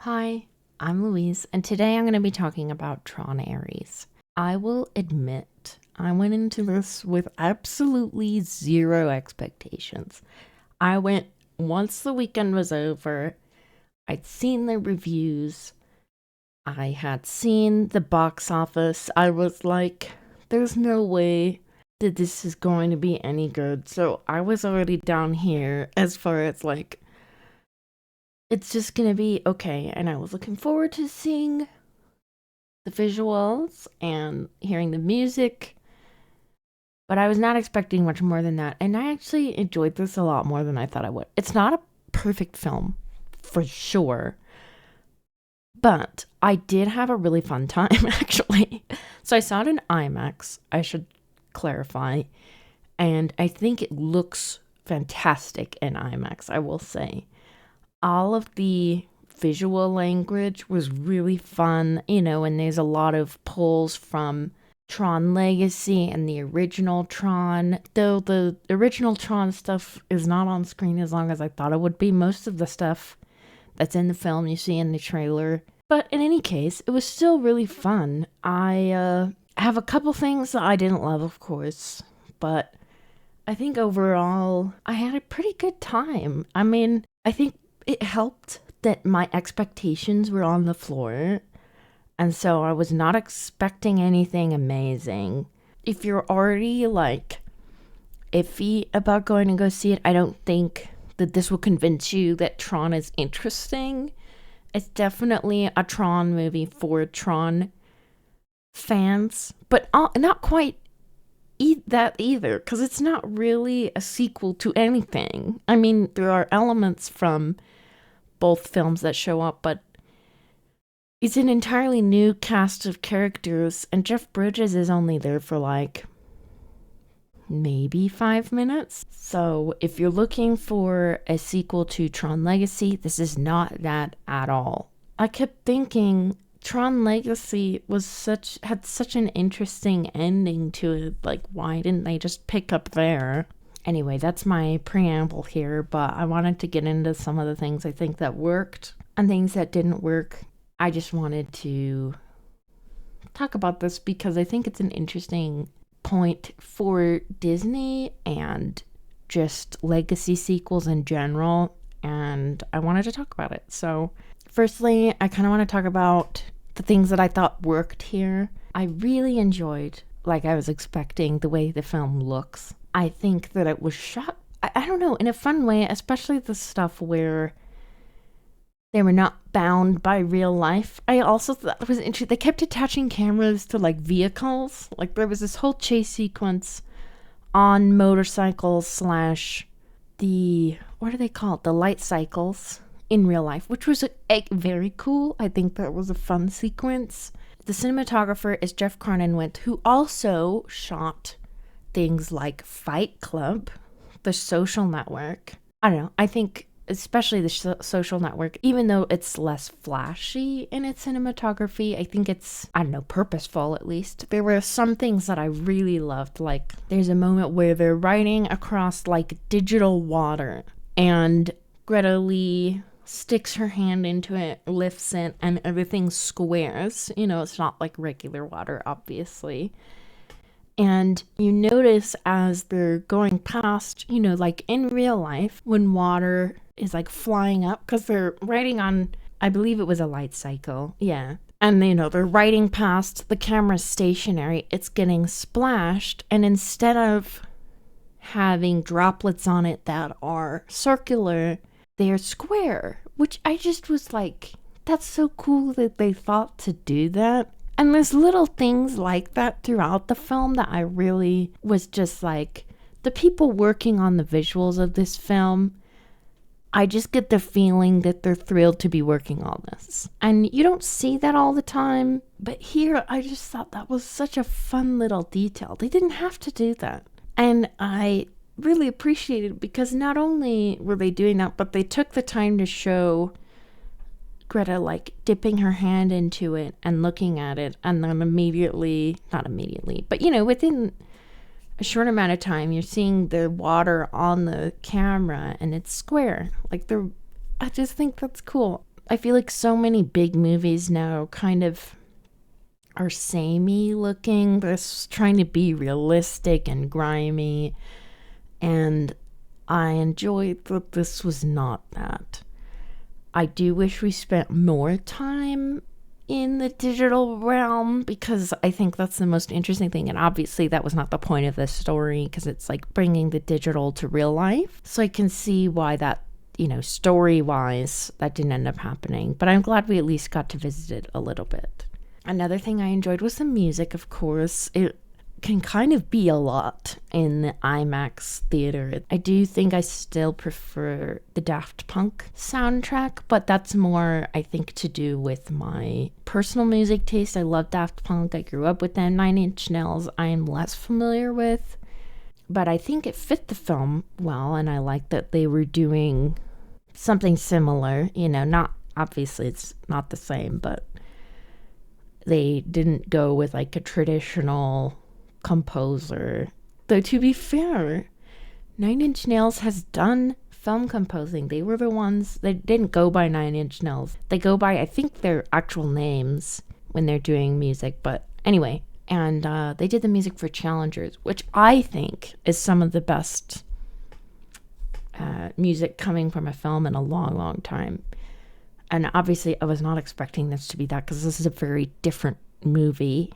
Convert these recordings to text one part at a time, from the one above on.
Hi, I'm Louise, and today I'm going to be talking about Tron Ares. I will admit, I went into this with absolutely zero expectations. I went once the weekend was over, I'd seen the reviews, I had seen the box office. I was like, there's no way that this is going to be any good. So I was already down here as far as like, it's just gonna be okay. And I was looking forward to seeing the visuals and hearing the music, but I was not expecting much more than that. And I actually enjoyed this a lot more than I thought I would. It's not a perfect film, for sure, but I did have a really fun time, actually. So I saw it in IMAX, I should clarify, and I think it looks fantastic in IMAX, I will say. All of the visual language was really fun, and there's a lot of pulls from Tron Legacy and the original Tron, though the original Tron stuff is not on screen as long as I thought it would be. Most of the stuff that's in the film you see in the trailer. But in any case, it was still really fun. I have a couple things that I didn't love, of course, but I think overall I had a pretty good time. I mean, I think it helped that my expectations were on the floor, and so I was not expecting anything amazing. If you're already like iffy about going to go see it, I don't think that this will convince you that Tron is interesting. It's definitely a Tron movie for Tron fans, but not quite that either, because it's not really a sequel to anything. I mean, there are elements from both films that show up, but it's an entirely new cast of characters, and Jeff Bridges is only there for like maybe 5 minutes. So if you're looking for a sequel to Tron Legacy, this is not that at all. I kept thinking Tron Legacy had such an interesting ending to it. Like, why didn't they just pick up there? Anyway, that's my preamble here, but I wanted to get into some of the things I think that worked and things that didn't work. I just wanted to talk about this because I think it's an interesting point for Disney and just legacy sequels in general, and I wanted to talk about it. So, firstly, I kind of want to talk about the things that I thought worked here. I really enjoyed, like I was expecting, the way the film looks. I think that it was shot, I don't know, in a fun way, especially the stuff where they were not bound by real life. I also thought it was interesting. They kept attaching cameras to like vehicles. Like there was this whole chase sequence on motorcycles slash what are they called? The light cycles in real life, which was very cool. I think that was a fun sequence. The cinematographer is Jeff Cronenweth, who also shot things like Fight Club, The Social Network. I don't know. I think especially The Social Network, even though it's less flashy in its cinematography, I think it's, I don't know, purposeful at least. There were some things that I really loved. Like there's a moment where they're riding across like digital water and Greta Lee sticks her hand into it, lifts it, and everything squares. It's not like regular water, obviously. And you notice as they're going past, like in real life, when water is like flying up, because they're riding on, I believe it was a light cycle. Yeah. And, they're riding past, the camera's stationary, it's getting splashed. And instead of having droplets on it that are circular, they're square, which I just was like, that's so cool that they thought to do that. And there's little things like that throughout the film that I really was just like, the people working on the visuals of this film, I just get the feeling that they're thrilled to be working on this. And you don't see that all the time, but here I just thought that was such a fun little detail. They didn't have to do that. And I really appreciated it because not only were they doing that, but they took the time to show Greta like dipping her hand into it and looking at it, and then not immediately, but within a short amount of time you're seeing the water on the camera and it's square. I just think that's cool. I feel like so many big movies now kind of are samey looking. They're trying to be realistic and grimy. And I enjoyed that this was not that. I do wish we spent more time in the digital realm because I think that's the most interesting thing. And obviously, that was not the point of this story because it's like bringing the digital to real life. So I can see why that, story wise, that didn't end up happening. But I'm glad we at least got to visit it a little bit. Another thing I enjoyed was the music, of course. It can kind of be a lot in the IMAX theater. I do think I still prefer the Daft Punk soundtrack, but that's more, I think, to do with my personal music taste. I love Daft Punk. I grew up with them. 9 Inch Nails I am less familiar with, but I think it fit the film well, and I like that they were doing something similar. Not obviously it's not the same, but they didn't go with like a traditional composer. Though to be fair, 9 Inch Nails has done film composing. They were the ones that didn't go by 9 Inch Nails. They go by, I think, their actual names when they're doing music. But anyway, and they did the music for Challengers, which I think is some of the best music coming from a film in a long, long time. And obviously, I was not expecting this to be that because this is a very different movie.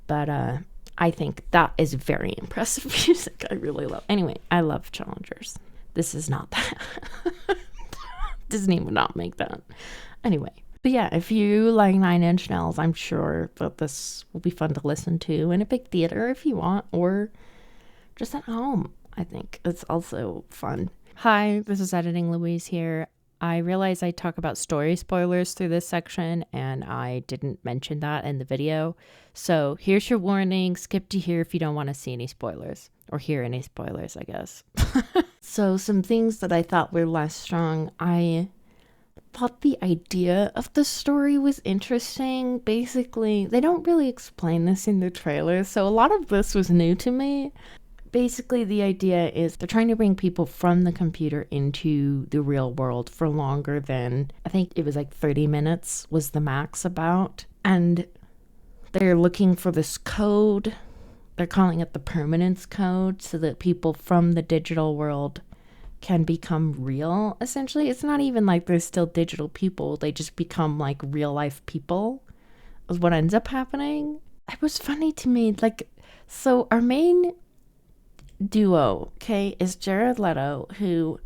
But I think that is very impressive music. I really love. Anyway, I love Challengers. This is not that. Disney would not make that. Anyway. But yeah, if you like 9 Inch Nails, I'm sure that this will be fun to listen to in a big theater if you want, or just at home. I think it's also fun. Hi, this is Editing Louise here. I realize I talk about story spoilers through this section, and I didn't mention that in the video. So here's your warning. Skip to here if you don't want to see any spoilers, or hear any spoilers, I guess. So some things that I thought were less strong. I thought the idea of the story was interesting. Basically, they don't really explain this in the trailer, so a lot of this was new to me. Basically, the idea is they're trying to bring people from the computer into the real world for longer than, I think it was like 30 minutes was the max about. And they're looking for this code. They're calling it the permanence code so that people from the digital world can become real. Essentially, it's not even like they're still digital people. They just become like real life people is what ends up happening. It was funny to me. Like, so our main duo, okay, is Jared Leto, who,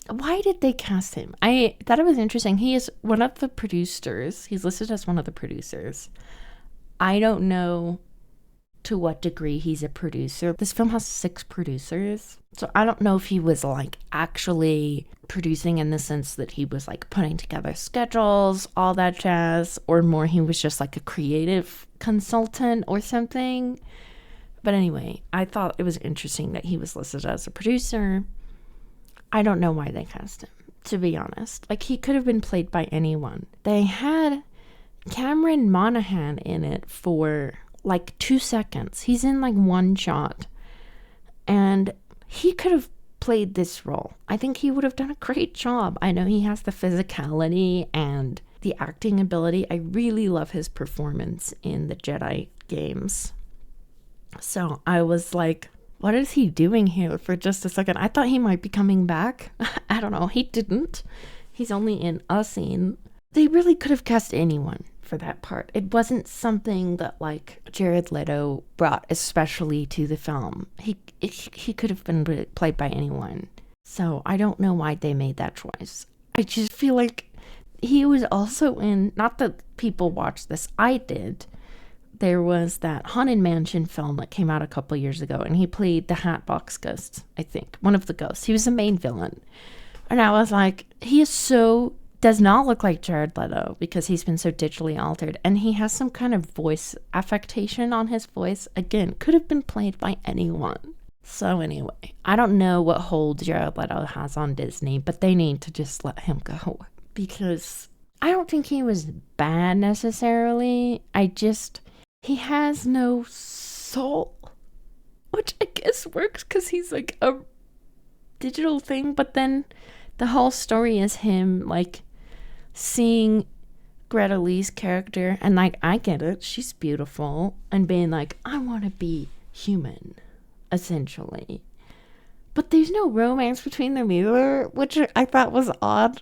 why did they cast him? I thought it was interesting. He is one of the producers. He's listed as one of the producers. I don't know to what degree he's a producer. This film has 6 producers, so I don't know if he was like actually producing in the sense that he was like putting together schedules, all that jazz, or more he was just like a creative consultant or something. But anyway, I thought it was interesting that he was listed as a producer. I don't know why they cast him, to be honest. Like, he could have been played by anyone. They had Cameron Monaghan in it for like 2 seconds. He's in like one shot. And he could have played this role. I think he would have done a great job. I know he has the physicality and the acting ability. I really love his performance in the Jedi games. So I was like, what is he doing here for just a second? I thought he might be coming back. I don't know. He didn't. He's only in a scene. They really could have cast anyone for that part. It wasn't something that like Jared Leto brought especially to the film. He could have been played by anyone. So I don't know why they made that choice. I just feel like he was also in, not that people watched this, I did. There was that Haunted Mansion film that came out a couple years ago, and he played the Hatbox Ghost, I think. One of the ghosts. He was the main villain. And I was like, he is so, does not look like Jared Leto because he's been so digitally altered. And he has some kind of voice affectation on his voice. Again, could have been played by anyone. So anyway, I don't know what hold Jared Leto has on Disney, but they need to just let him go. Because I don't think he was bad necessarily. He has no soul, which I guess works because he's like a digital thing, but then The whole story is him, like, seeing Greta Lee's character and, like, I get it, she's beautiful, and being like, I want to be human, essentially. But there's no romance between them either, which I thought was odd.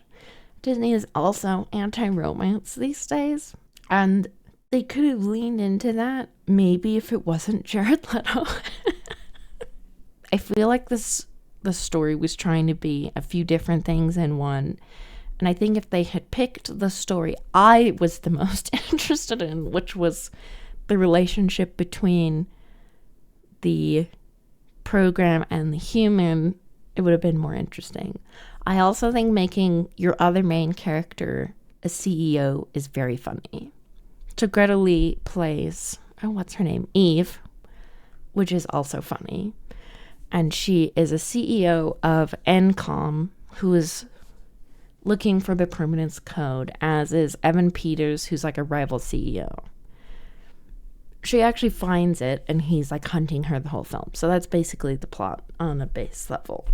Disney is also anti-romance these days, and they could have leaned into that maybe if it wasn't Jared Leto. I feel like the story was trying to be a few different things in one, and I think if they had picked the story I was the most interested in, which was the relationship between the program and the human, it would have been more interesting. I also think making your other main character a CEO is very funny. So Greta Lee plays, what's her name? Eve, which is also funny. And she is a CEO of NCOM, who is looking for the permanence code, as is Evan Peters, who's like a rival CEO. She actually finds it, and he's like hunting her the whole film. So that's basically the plot on a base level.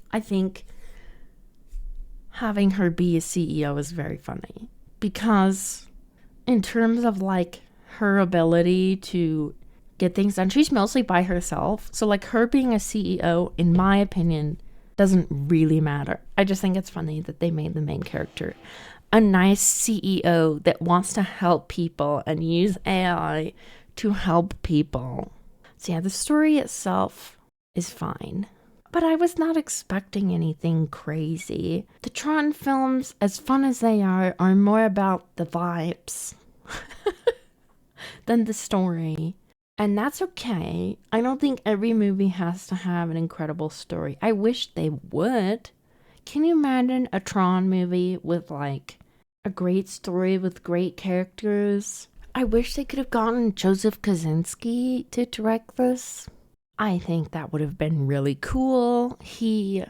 I think having her be a CEO is very funny, because in terms of like her ability to get things done, she's mostly by herself. So like her being a CEO, in my opinion, doesn't really matter. I just think it's funny that they made the main character a nice CEO that wants to help people and use AI to help people. So yeah, the story itself is fine, but I was not expecting anything crazy. The Tron films, as fun as they are more about the vibes than the story. And that's okay. I don't think every movie has to have an incredible story. I wish they would. Can you imagine a Tron movie with like a great story with great characters? I wish they could have gotten Joseph Kosinski to direct this. I think that would have been really cool. He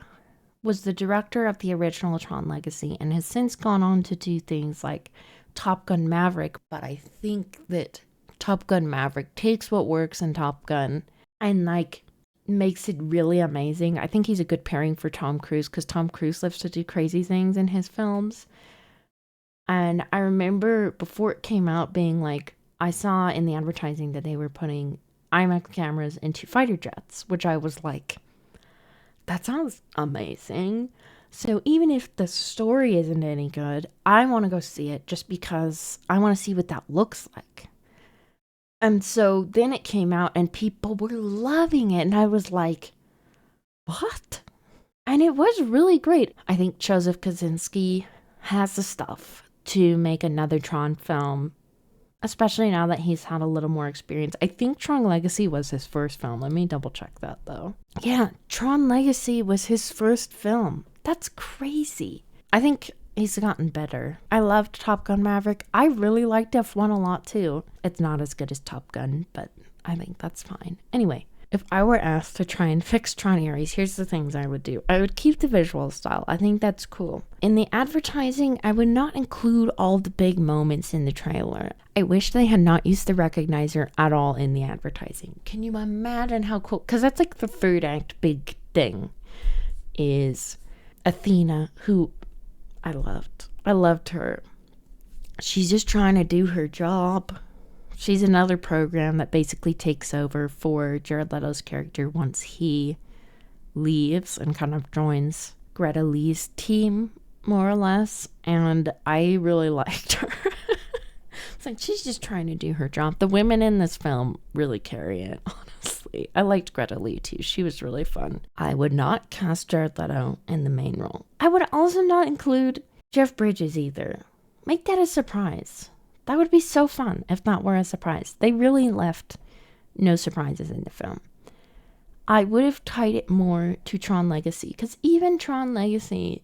was the director of the original Tron Legacy and has since gone on to do things like Top Gun Maverick. But I think that Top Gun Maverick takes what works in Top Gun and like makes it really amazing. I think he's a good pairing for Tom Cruise, because Tom Cruise loves to do crazy things in his films. And I remember before it came out being like, I saw in the advertising that they were putting IMAX cameras into fighter jets, which I was like, that sounds amazing. So even if the story isn't any good, I want to go see it just because I want to see what that looks like. And so then it came out and people were loving it. And I was like, what? And it was really great. I think Joseph Kosinski has the stuff to make another Tron film, especially now that he's had a little more experience. I think Tron Legacy was his first film. Let me double check that though. Yeah, Tron Legacy was his first film. That's crazy. I think he's gotten better. I loved Top Gun Maverick. I really liked F1 a lot too. It's not as good as Top Gun, but I think that's fine. Anyway, if I were asked to try and fix Tron Ares, here's the things I would do. I would keep the visual style. I think that's cool. In the advertising, I would not include all the big moments in the trailer. I wish they had not used the recognizer at all in the advertising. Can you imagine how cool? Because that's like the third act big thing, is Athena, who I loved. I loved her. She's just trying to do her job. She's another program that basically takes over for Jared Leto's character once he leaves and kind of joins Greta Lee's team, more or less. And I really liked her. It's like, she's just trying to do her job. The women in this film really carry it, honestly. I liked Greta Lee too. She was really fun. I would not cast Jared Leto in the main role. I would also not include Jeff Bridges either. Make that a surprise. That would be so fun if that were a surprise. They really left no surprises in the film. I would have tied it more to Tron Legacy, because even Tron Legacy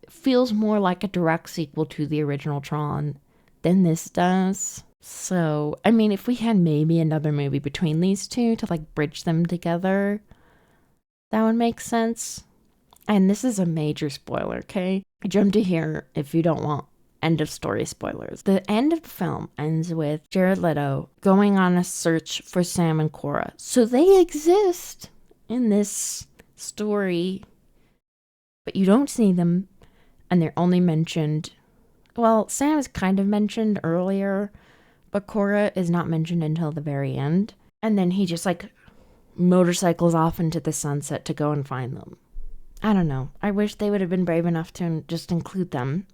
feels more like a direct sequel to the original Tron than this does. So, I mean, if we had maybe another movie between these two to like bridge them together, that would make sense. And this is a major spoiler, okay? Jump to here if you don't want end of story spoilers. The end of the film ends with Jared Leto going on a search for Sam and Cora. So they exist in this story but you don't see them, and they're only mentioned. Well, Sam is kind of mentioned earlier, but Korra is not mentioned until the very end. And then he just like motorcycles off into the sunset to go and find them. I don't know. I wish they would have been brave enough to just include them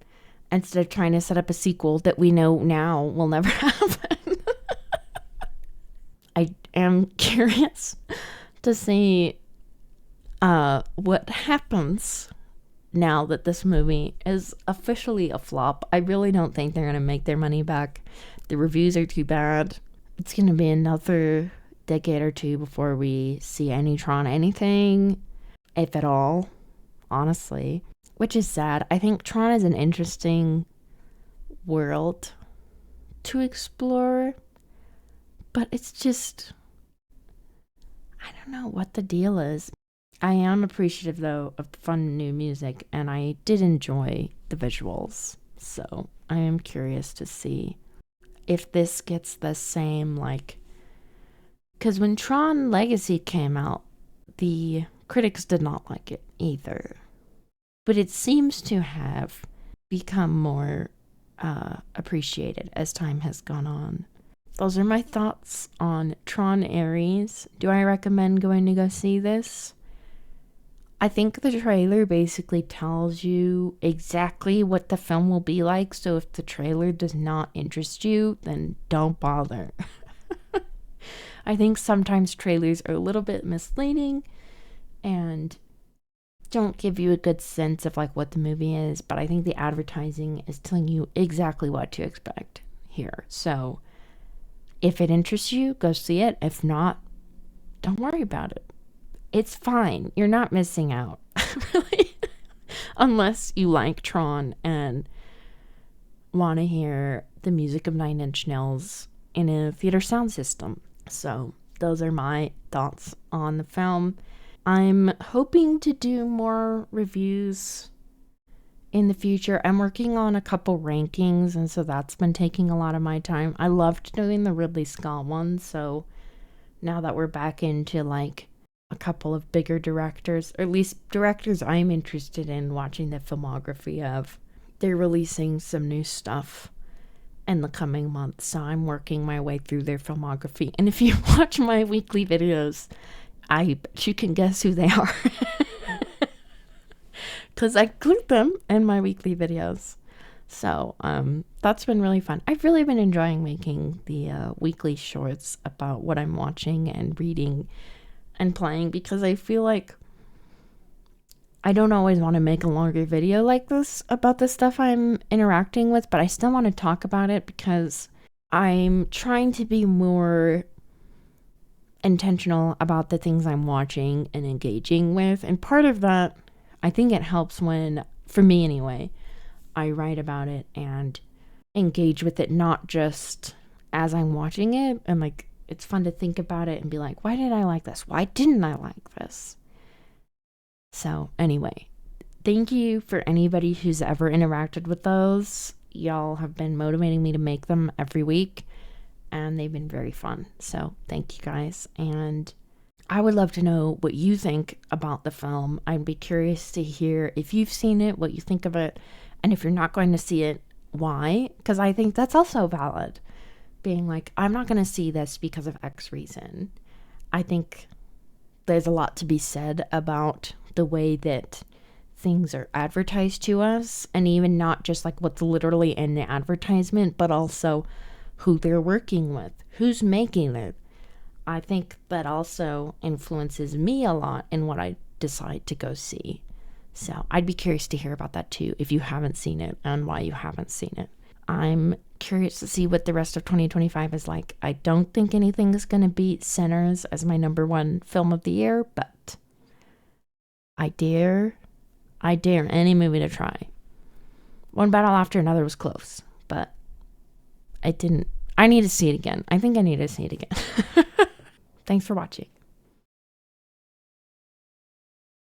instead of trying to set up a sequel that we know now will never happen. I am curious to see what happens now that this movie is officially a flop. I really don't think they're going to make their money back. The reviews are too bad. It's going to be another decade or two before we see any Tron anything, if at all, honestly, which is sad. I think Tron is an interesting world to explore, but it's just, I don't know what the deal is. I am appreciative, though, of the fun new music, and I did enjoy the visuals, so I am curious to see if this gets the same, like, because when Tron Legacy came out, the critics did not like it either, but it seems to have become more appreciated as time has gone on. Those are my thoughts on Tron Ares. Do I recommend going to go see this? I think the trailer basically tells you exactly what the film will be like, so if the trailer does not interest you, then don't bother. I think sometimes trailers are a little bit misleading and don't give you a good sense of like what the movie is, but I think the advertising is telling you exactly what to expect here. So if it interests you, go see it. If not, don't worry about it. It's fine. You're not missing out, really, unless you like Tron and want to hear the music of Nine Inch Nails in a theater sound system. So those are my thoughts on the film. I'm hoping to do more reviews in the future. I'm working on a couple rankings, and so that's been taking a lot of my time. I loved doing the Ridley Scott one, so now that we're back into like a couple of bigger directors, or at least directors I'm interested in watching the filmography of, they're releasing some new stuff in the coming months, so I'm working my way through their filmography. And if you watch my weekly videos, I bet you can guess who they are, because I include them in my weekly videos. So that's been really fun. I've really been enjoying making the weekly shorts about what I'm watching and reading and playing, because I feel like I don't always want to make a longer video like this about the stuff I'm interacting with, but I still want to talk about it because I'm trying to be more intentional about the things I'm watching and engaging with. And part of that, I think it helps when, for me anyway, I write about it and engage with it, not just as I'm watching it. And like, it's fun to think about it and be like, why did I like this? Why didn't I like this? So anyway, thank you for anybody who's ever interacted with those. Y'all have been motivating me to make them every week, and they've been very fun. So thank you guys. And I would love to know what you think about the film. I'd be curious to hear if you've seen it, what you think of it, and if you're not going to see it, why? Because I think that's also valid. Being like, I'm not going to see this because of X reason. I think there's a lot to be said about the way that things are advertised to us, and even not just like what's literally in the advertisement, but also who they're working with, who's making it. I think that also influences me a lot in what I decide to go see. So I'd be curious to hear about that too, if you haven't seen it and why you haven't seen it. I'm curious to see what the rest of 2025 is like. I don't think anything is going to beat Sinners as my number one film of the year, but I dare any movie to try. One Battle After Another was close, but I didn't. I need to see it again. I think I need to see it again. Thanks for watching.